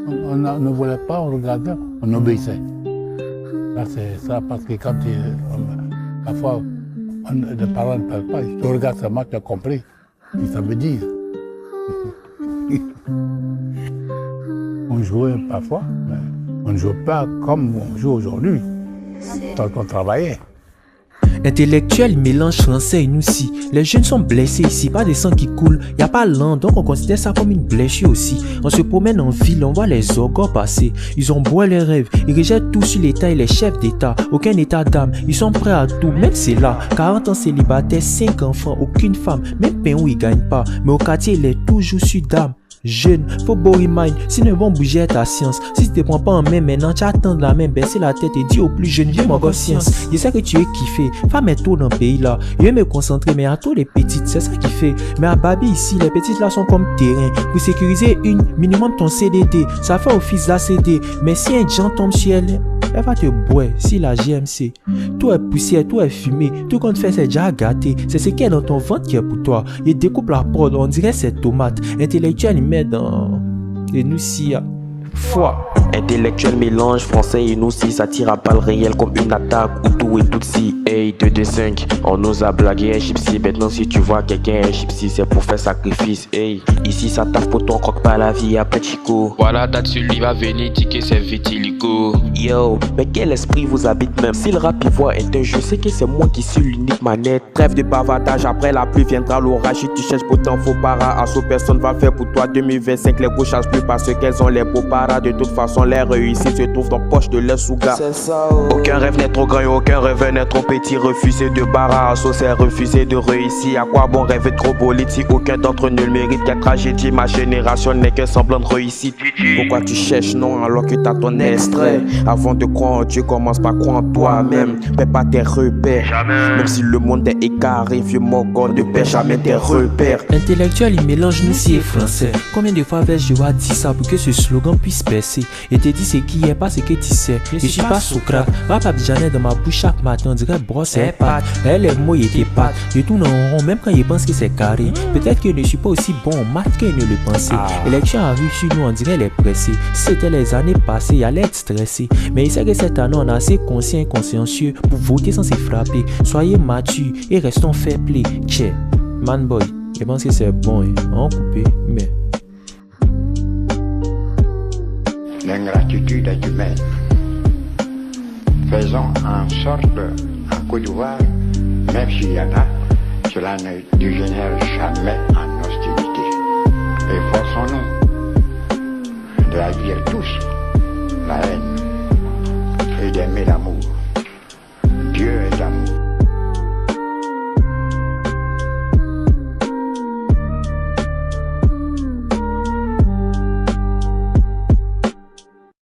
ne voulait pas, on regardait, on obéissait. Là, c'est ça, parce que quand parfois, les parents ne parlent pas, tu regardes seulement, tu as compris ce que ça veut dire. On jouait parfois, mais on ne joue pas comme on joue aujourd'hui, tant qu'on travaillait. Intellectuel mélange français et nous aussi. Les jeunes sont blessés ici, pas des sangs qui coulent. Y a pas l'an, donc on considère ça comme une blessure aussi. On se promène en ville, on voit les orgues passer. Ils ont beau les rêves, ils rejettent tout sur l'État et les chefs d'État. Aucun état d'âme, ils sont prêts à tout, même c'est là. 40 ans célibataire, 5 enfants, aucune femme, même pain où ils gagnent pas. Mais au quartier, il est toujours sur d'âme. Jeune, faut beau remind, si ne vont bouger ta science. Si tu te prends pas en main maintenant, tu attends de la main, baisser la tête et dire au plus jeune, viens mon gars science. Je sais que tu es kiffé, femme est tôt dans le pays là. Je vais me concentrer, mais à tous les petites, c'est ça qui fait. Mais à Babi ici, les petites là sont comme terrain. Pour sécuriser une, minimum ton CDD, ça fait office d'ACD. Mais si un gens tombe sur elle, elle va te boire, si la GMC. Tout est poussière, tout est fumé, tout qu'on te fait c'est déjà gâté. C'est ce qui est dans ton ventre qui est pour toi. Il découpe la prod, on dirait c'est tomate. Intellectuel, il met dans... Et nous si... Foi. Intellectuel mélange français et nous si ça tire à balles réelles comme une attaque ou tout et tout si. Hey 2-2-5, on nous a blagué un gypsy. Maintenant si tu vois quelqu'un un gypsy c'est pour faire sacrifice. Hey, ici ça taffe pour ton croque pas la vie après Chico. Voilà date celui va venir dire que c'est vitiligo. Yo, mais quel esprit vous habite même? Si le rap ivoire est un jeu, c'est que c'est moi qui suis l'unique manette. Trêve de bavardage, après la pluie viendra l'orage. Si tu cherches pourtant faux para, assaut personne va le faire pour toi. 2025 les go chassent plus parce qu'elles ont les beaux paras. De toute façon les réussites se trouvent dans poche de leur souga. C'est ça oh. Aucun rêve n'est trop grand et aucun rêve n'est trop petit. Refuser de barra, assaut c'est refuser de réussir. À quoi bon rêver trop bolide si aucun d'entre eux ne le mérite? Quelle tragédie, ma génération n'est qu'un semblant de réussite. Pourquoi tu cherches non alors que t'as ton extrait? Avant de croire en Dieu, commence par croire en toi-même. Paie pas tes repères, jamais. Même si le monde est écaré, vieux mogol, ne paie jamais tes repères. Intellectuel, il mélange nous si et français. Combien de fois vais-je devoir dire ça pour que ce slogan puisse percer? Et te dire ce qui est pas ce que tu sais. Je suis pas Socrate. Rap abidjanais dans ma bouche chaque matin, on dirait brosse et pâte. Elle est mots et tes pattes. Je tourne en rond même quand il pense que c'est carré. Peut-être que je ne suis pas aussi bon en maths que ne le pensais. L'élection arrive sur nous, on dirait les pressés. Si c'était les années passées, il allait être stressé. Mais il sait que cette année, on est assez conscient et consciencieux pour voter sans se frapper. Soyez matures et restons fair play. Tchè, man boy, je pense que c'est bon, hein. On coupe, mais... L'ingratitude est humaine. Faisons en sorte, en Côte d'Ivoire, même s'il y en a, cela ne dégénère jamais en hostilité. Et forçons-nous de haïr tous la haine et d'aimer l'amour.